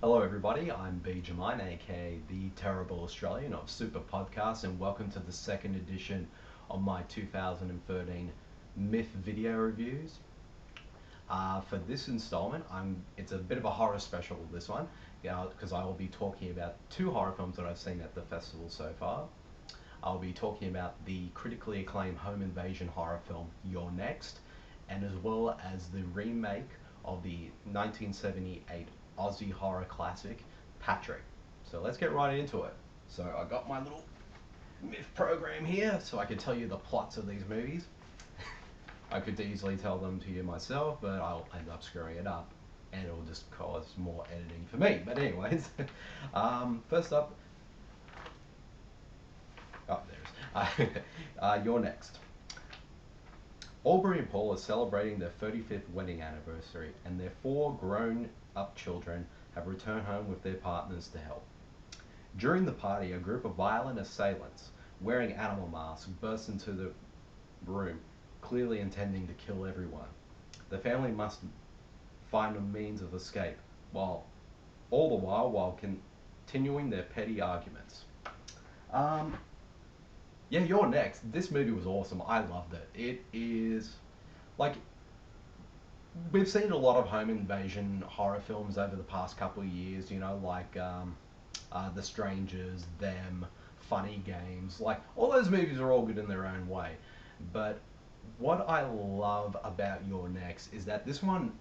Hello, everybody. I'm Bede, aka the Terrible Australian of Super Podcast, and welcome to the second edition of my 2013 MIFF video reviews. For this installment, it's a bit of a horror special. This one, because I will be talking about two horror films that I've seen at the festival so far. I'll be talking about the critically acclaimed home invasion horror film You're Next, and as well as the remake of the 1978 Aussie horror classic Patrick. So let's get right into it. So I got my little myth program here so I can tell you the plots of these movies. I could easily tell them to you myself, but I'll end up screwing it up and it'll just cause more editing for me. But anyways, first up, there's You're Next. Aubrey and Paul are celebrating their 35th wedding anniversary, and their four grown up children have returned home with their partners to help. During the party, a group of violent assailants wearing animal masks burst into the room, clearly intending to kill everyone. The family must find a means of escape, while all the while continuing their petty arguments. Um, yeah, You're Next. This movie was awesome. I loved it. It is like we've seen a lot of home invasion horror films over the past couple of years. The Strangers, Them, Funny Games. Like all those movies are all good in their own way, but what I love about Your Next is that this one,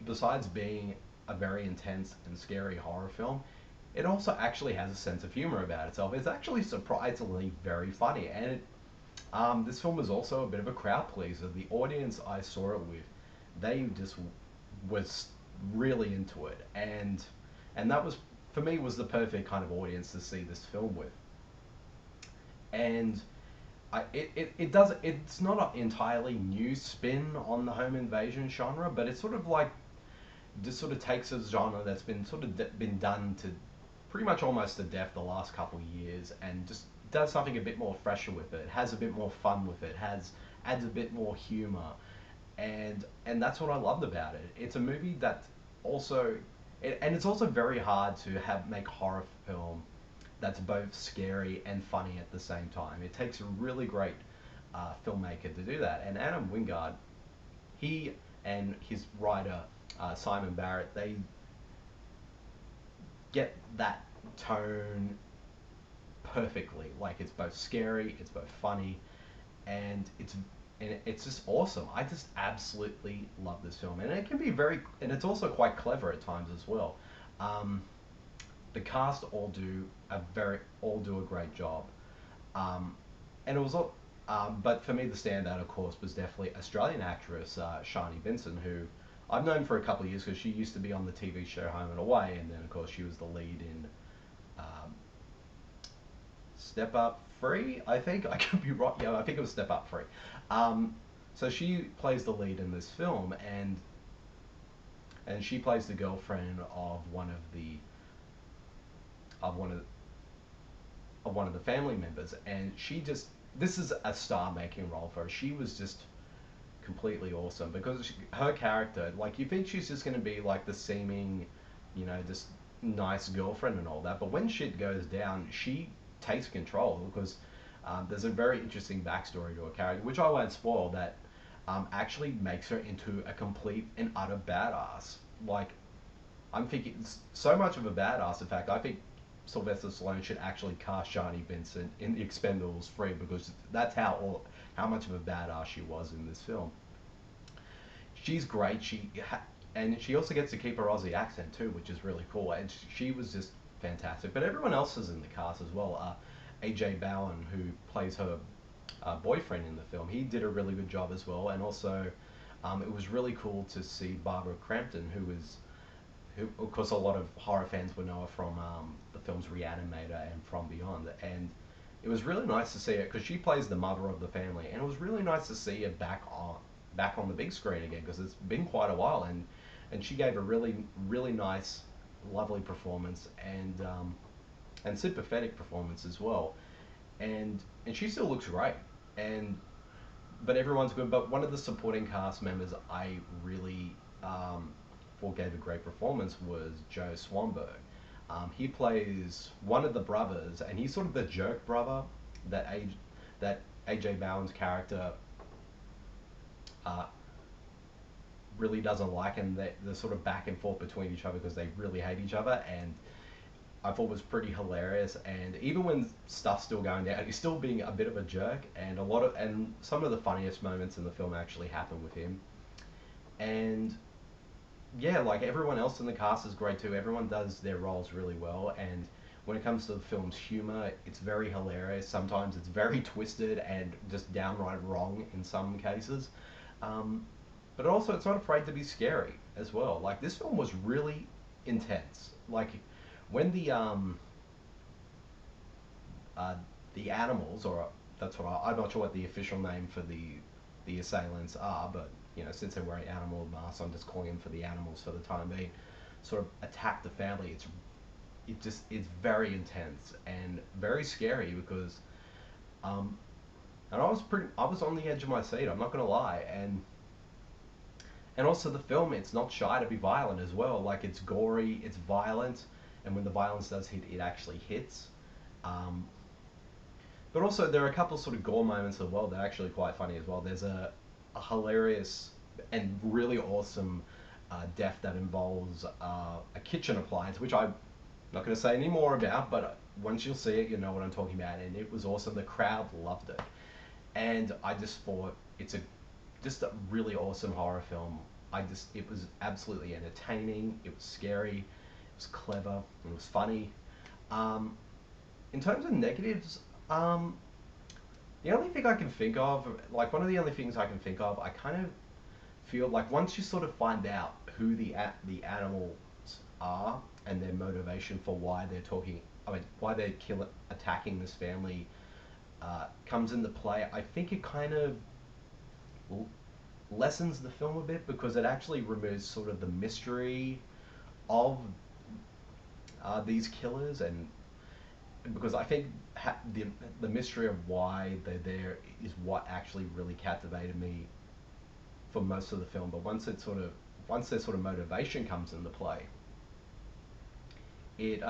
besides being a very intense and scary horror film, it also actually has a sense of humor about itself. It's actually surprisingly very funny, and this film was also a bit of a crowd pleaser. The audience I saw it with, they just was really into it, and that was for me was the perfect kind of audience to see this film with. And it does it's not an entirely new spin on the home invasion genre, but it's sort of like just sort of takes a genre that's been been done to pretty much almost to death the last couple of years and just does something a bit more fresher with it, has a bit more fun with it, has adds a bit more humor, and that's what I loved about it. It's a movie that also and it's also very hard to have make horror film that's both scary and funny at the same time. It takes a really great filmmaker to do that. And Adam Wingard, he and his writer Simon Barrett, they get that tone perfectly. Like it's both scary, it's both funny, and it's just awesome. I just absolutely love this film, and it can be and it's also quite clever at times as well. Um, the cast all do a great job. Um, and it was all, but for me the standout, of course, was definitely Australian actress Shani Vincent, who I've known for a couple of years because she used to be on the TV show Home and Away, and then of course she was the lead in um, Step Up Free. I think I could be wrong. Yeah, I think it was Step Up Free. Um, so she plays the lead in this film, and she plays the girlfriend of of one of one of the family members, and she just this is a star making role for her. She was just completely awesome because her character, like you think she's just going to be like the seeming, just nice girlfriend and all that, but when shit goes down, she takes control because there's a very interesting backstory to her character, which I won't spoil, that actually makes her into a complete and utter badass. Like I'm thinking so much of a badass. In fact, I think Sylvester Stallone should actually cast Shani Vincent in The Expendables 3 because that's how much of a badass she was in this film. She's great. And she also gets to keep her Aussie accent too, which is really cool. And she was just fantastic. But everyone else is in the cast as well. AJ Bowen, who plays her boyfriend in the film, he did a really good job as well. And also, it was really cool to see Barbara Crampton, who, of course, a lot of horror fans would know her from the films Reanimator and From Beyond. And it was really nice to see her because she plays the mother of the family, and it was really nice to see her back on the big screen again because it's been quite a while, and she gave a really nice, lovely performance and sympathetic performance as well, and she still looks great, and but everyone's good. But one of the supporting cast members I really thought gave a great performance was Joe Swanberg. He plays one of the brothers, and he's sort of the jerk brother that AJ Bowen's character uh, really doesn't like, and they're sort of back and forth between each other because they really hate each other. And I thought was pretty hilarious. And even when stuff's still going down, he's still being a bit of a jerk. And some of the funniest moments in the film actually happen with him. And yeah, like everyone else in the cast is great too. Everyone does their roles really well. And when it comes to the film's humor, it's very hilarious. Sometimes it's very twisted and just downright wrong in some cases. Um, but also, it's not afraid to be scary as well. Like this film was really intense. Like when uh, the animals, or that's what I'm not sure what the official name for the assailants are, but since they're wearing animal masks, I'm just calling them for the animals for the time being. Sort of attack the family. It's very intense and very scary because um, and I was on the edge of my seat. I'm not gonna lie, and also the film, it's not shy to be violent as well. Like it's gory, it's violent, and when the violence does hit, it actually hits. Um, but also there are a couple of sort of gore moments as well that are actually quite funny as well. There's a hilarious and really awesome death that involves a kitchen appliance, which I'm not going to say any more about, but once you'll see it, you know what I'm talking about. And it was awesome. The crowd loved it, and I just thought it's just a really awesome horror film. It was absolutely entertaining. It was scary. It was clever. It was funny. Um, in terms of negatives, the only thing I can think of, like one of the only things I can think of, I kind of feel like once you sort of find out who the animals are and their motivation for why they're talking, I mean, why they're attacking this family, comes into play. I think it kind of lessens the film a bit because it actually removes sort of the mystery of these killers, and because I think the mystery of why they're there is what actually really captivated me for most of the film. But once their sort of motivation comes into play, it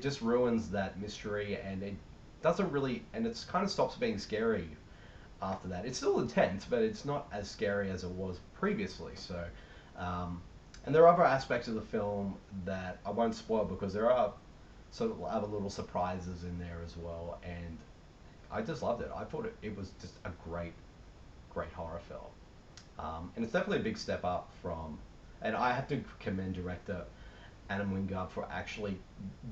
just ruins that mystery, and it doesn't really, and it's kind of stops being scary after that. It's still intense, but it's not as scary as it was previously. So, and there are other aspects of the film that I won't spoil because there are sort of other little surprises in there as well. And I just loved it. I thought it was just a great horror film. And it's definitely a big step up from, and I have to commend director Adam Wingard for actually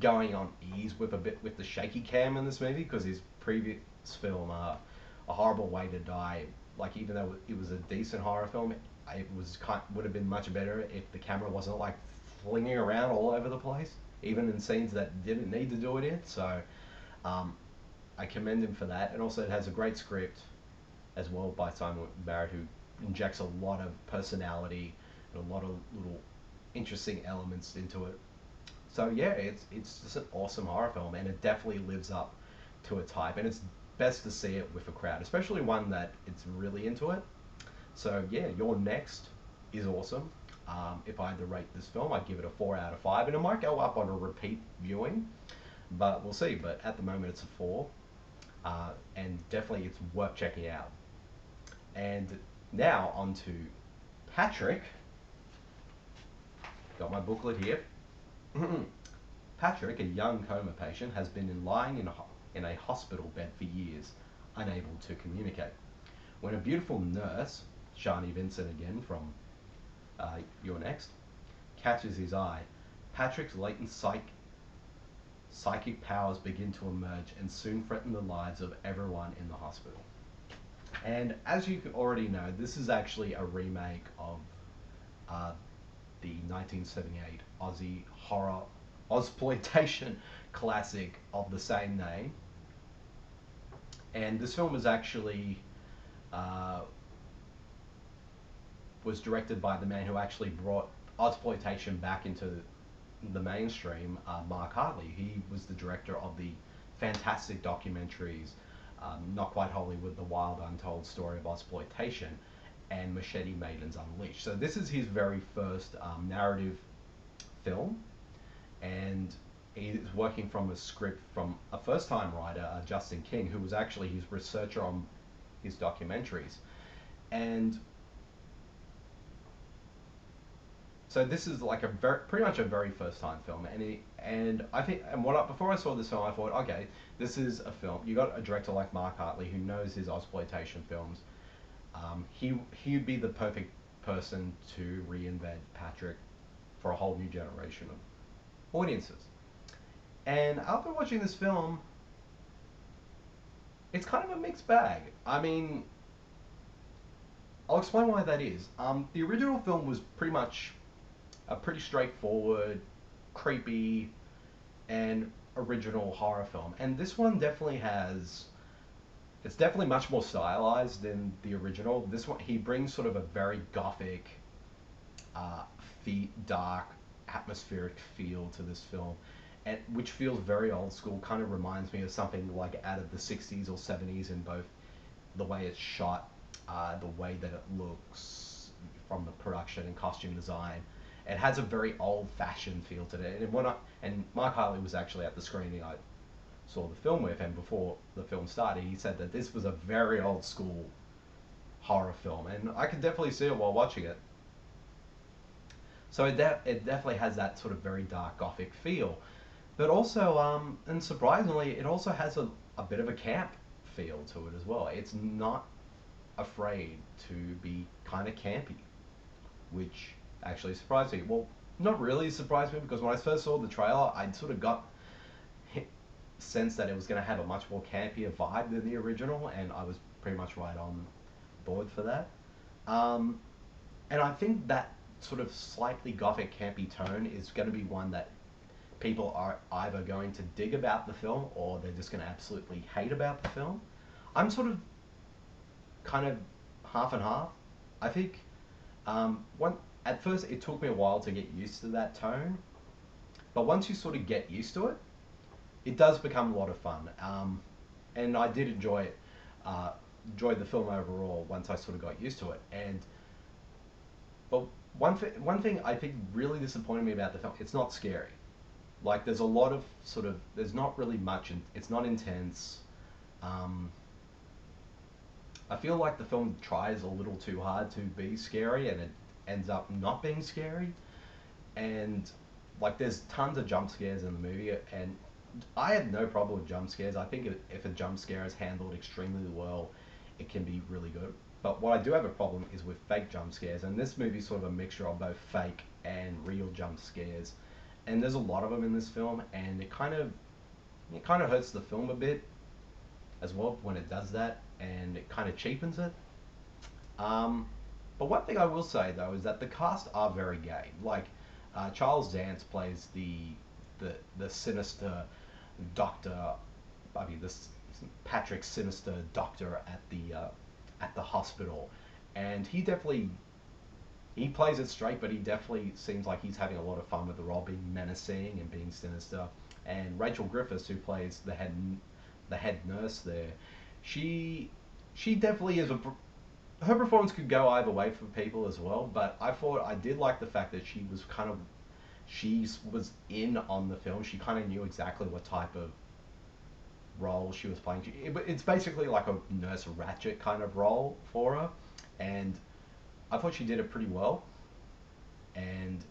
going on ease with the shaky cam in this movie, because his previous film, A Horrible Way to Die, like even though it was a decent horror film, would have been much better if the camera wasn't like flinging around all over the place, even in scenes that didn't need to do it in. So I commend him for that, and also it has a great script as well by Simon Barrett, who injects a lot of personality and a lot of little interesting elements into it. So yeah, it's just an awesome horror film, and it definitely lives up to its hype. And it's best to see it with a crowd, especially one that it's really into it. So yeah, Your Next is awesome. If I had to rate this film, I'd give it a 4 out of 5, and it might go up on a repeat viewing, but we'll see. But at the moment, it's a 4, and definitely it's worth checking out. And now on to Patrick. Got my booklet here. Patrick, a young coma patient, has been lying in a hospital bed for years, unable to communicate. When a beautiful nurse, Shani Vincent again from Your Next, catches his eye, Patrick's latent psychic powers begin to emerge and soon threaten the lives of everyone in the hospital. And as you already know, this is actually a remake of the 1978 Aussie horror Ozploitation classic of the same name. And this film was actually was directed by the man who actually brought Ozploitation back into the mainstream, Mark Hartley. He was the director of the fantastic documentaries Not Quite Hollywood, The Wild Untold Story of Ozploitation. and Machete Maidens Unleashed. So this is his very first narrative film, and he's working from a script from a first-time writer, Justin King, who was actually his researcher on his documentaries. And so this is like a pretty much a very first time film, and I think, and before I saw this film, I thought, okay, this is a film. You got a director like Mark Hartley who knows his exploitation films. He'd be the perfect person to reinvent Patrick for a whole new generation of audiences. And after watching this film, it's kind of a mixed bag. I mean, I'll explain why that is. The original film was pretty much a pretty straightforward, creepy, and original horror film. And this one definitely has. It's definitely much more stylized than the original. This one, he brings sort of a very gothic, dark, atmospheric feel to this film, and which feels very old school. Kind of reminds me of something like out of the '60s or '70s in both the way it's shot, the way that it looks from the production and costume design. It has a very old-fashioned feel to it. And Mark Hartley was actually at the screening I saw the film with, and before the film started, he said that this was a very old-school horror film, and I could definitely see it while watching it. So it definitely has that sort of very dark gothic feel, but also, and surprisingly, it also has a bit of a camp feel to it as well. It's not afraid to be kind of campy, which actually surprised me. Well, not really surprised me, because when I first saw the trailer, I sort of got sense that it was going to have a much more campier vibe than the original, and I was pretty much right on board for that. And I think that sort of slightly gothic campy tone is going to be one that people are either going to dig about the film, or they're just going to absolutely hate about the film. I'm sort of kind of half and half. I think one at first it took me a while to get used to that tone, but once you sort of get used to it, it does become a lot of fun. And I did enjoy it, enjoyed the film overall once I sort of got used to it. But one thing I think really disappointed me about the film, it's not scary. Like, there's a lot of sort of, there's not really much, it's not intense. I feel like the film tries a little too hard to be scary, and it ends up not being scary. And like, there's tons of jump scares in the movie, and I had no problem with jump scares. I think if a jump scare is handled extremely well, it can be really good. But what I do have a problem is with fake jump scares, and this movie is sort of a mixture of both fake and real jump scares. And there's a lot of them in this film, and it kind of hurts the film a bit as well when it does that, and it kind of cheapens it. But one thing I will say though is that the cast are very gay. Like, Charles Dance plays the sinister doctor. I mean, this Patrick sinister doctor at the hospital, and he plays it straight, but he definitely seems like he's having a lot of fun with the role, being menacing and being sinister. And Rachel Griffiths, who plays the head nurse there, she definitely is her performance could go either way for people as well, but I did like the fact that she was in on the film. She kind of knew exactly what type of role she was playing. It's basically like a Nurse Ratched kind of role for her, and I thought she did it pretty well. And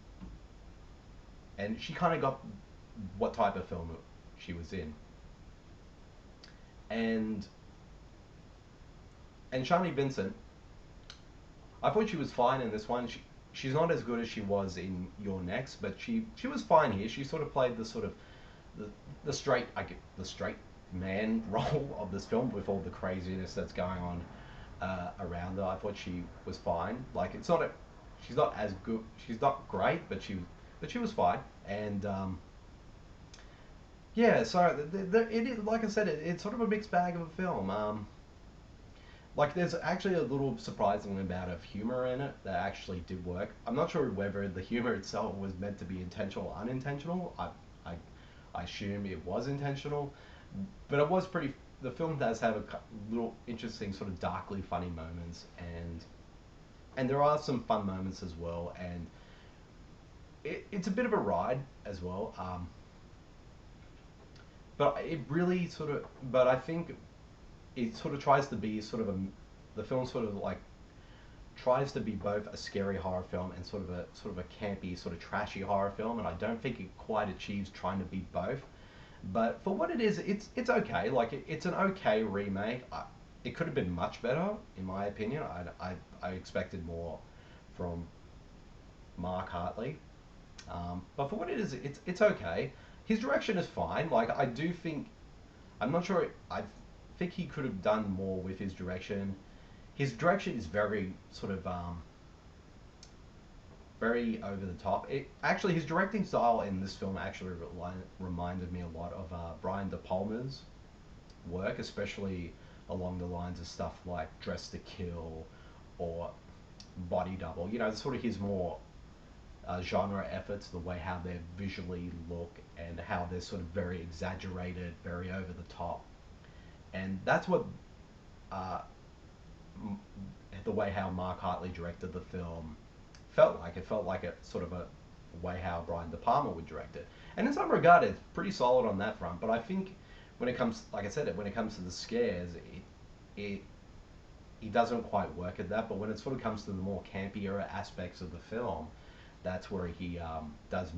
she kind of got what type of film she was in. And Shani Vincent, I thought she was fine in this one. She's not as good as she was in Your Next, but she was fine here. She sort of played the sort of the straight man role of this film with all the craziness that's going on around her. I thought she was fine. Like, she's not as good. She's not great, but she was fine. And yeah, so it is, like I said, it's sort of a mixed bag of a film. Like, there's actually a little surprising amount of humor in it that actually did work. I'm not sure whether the humor itself was meant to be intentional or unintentional. I assume it was intentional, but it was pretty. The film does have a little interesting, sort of darkly funny moments, and and there are some fun moments as well, and it's a bit of a ride as well. But it really sort of, but I think it sort of tries to be sort of a, the film sort of like tries to be both a scary horror film and sort of a campy, sort of trashy horror film, and I don't think it quite achieves trying to be both. But for what it is, it's okay. Like it's an okay remake. It could have been much better, in my opinion. I expected more from Mark Hartley. But for what it is, it's okay. His direction is fine. Like I do think, I'm not sure. I think he could have done more with his direction. His direction is very sort of very over the top. It actually, his directing style in this film actually reminded me a lot of Brian De Palma's work, especially along the lines of stuff like Dress to Kill or Body Double. You know, sort of his more genre efforts, the way how they visually look and how they're sort of very exaggerated, very over the top, and that's what uh, the way how Mark Hartley directed the film felt like. It felt like a sort of a way how Brian De Palma would direct it, and in some regard, it's pretty solid on that front. But I think when it comes, like I said, when it comes to the scares, it he doesn't quite work at that. But when it sort of comes to the more campier aspects of the film, that's where he does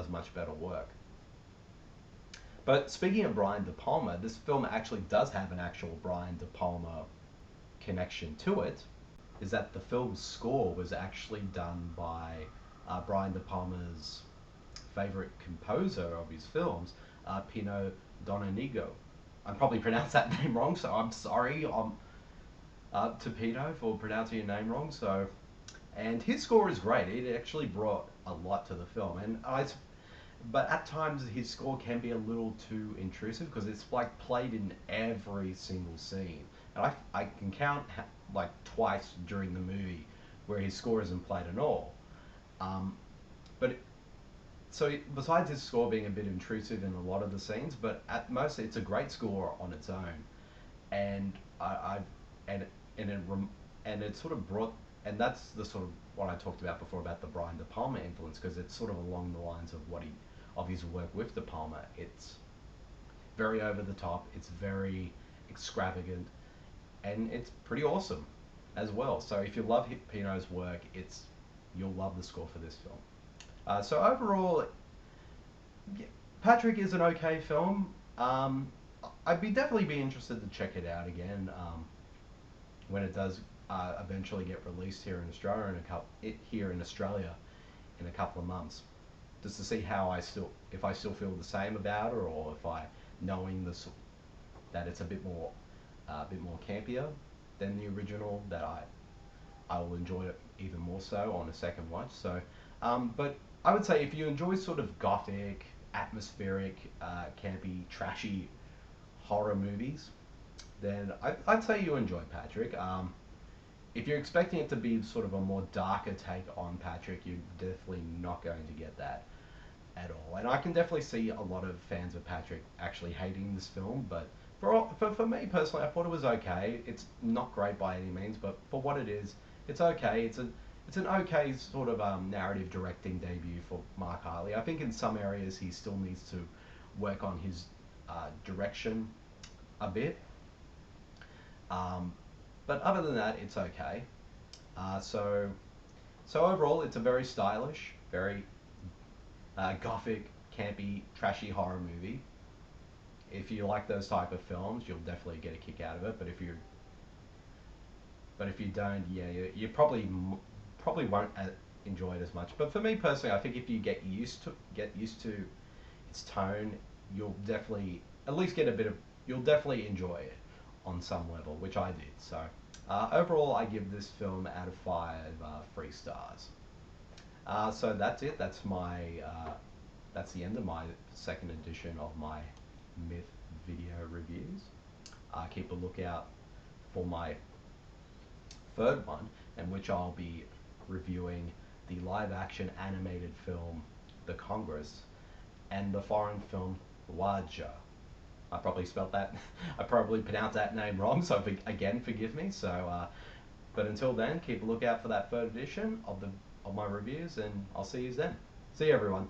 much better work. But speaking of Brian De Palma, this film actually does have an actual Brian De Palma connection to it. Is that the film's score was actually done by Brian De Palma's favorite composer of his films, Pino Donanigo. I probably pronounced that name wrong, so I'm sorry to Pino for pronouncing your name wrong. So, and his score is great. It actually brought a lot to the film, but at times his score can be a little too intrusive because it's like played in every single scene, and I can count like twice during the movie where his score isn't played at all. Um, but so besides his score being a bit intrusive in a lot of the scenes, but at most it's a great score on its own, and I and and it and it sort of brought, and that's the sort of what I talked about before about the Brian De Palma influence, because it's sort of along the lines of of his work with De Palma. It's very over the top, it's very extravagant, and it's pretty awesome as well. So if you love Pino's work, you'll love the score for this film. So overall, Patrick is an okay film. I'd definitely be interested to check it out again when it does eventually get released here in Australia in Australia in a couple of months, just to see how if I still feel the same about it, or if knowing that it's a bit more campier than the original, that I will enjoy it even more so on a second watch. So, but I would say if you enjoy sort of gothic, atmospheric, campy, trashy horror movies, then I'd say you enjoy Patrick. If you're expecting it to be sort of a more darker take on Patrick, you're definitely not going to get that at all. And I can definitely see a lot of fans of Patrick actually hating this film, but for me personally, I thought it was okay. It's not great by any means, but for what it is, it's okay. It's an okay sort of narrative directing debut for Mark Hartley. I think in some areas he still needs to work on his direction a bit. But other than that, it's okay. Uh, so, so overall, it's a very stylish, very gothic, campy, trashy horror movie. If you like those type of films, you'll definitely get a kick out of it. But if you don't, yeah, you probably won't enjoy it as much. But for me personally, I think if you get used to its tone, you'll definitely at least get a bit of you'll definitely enjoy it on some level, which I did. So overall, I give this film out of 3 stars. So that's it. That's the end of my second edition of my MIFF video reviews. Keep a lookout for my third one, in which I'll be reviewing the live-action animated film The Congress and the foreign film Waja. I probably pronounced that name wrong, so again, forgive me. So But until then, keep a lookout for that third edition of my reviews, and I'll see you then. See you, everyone.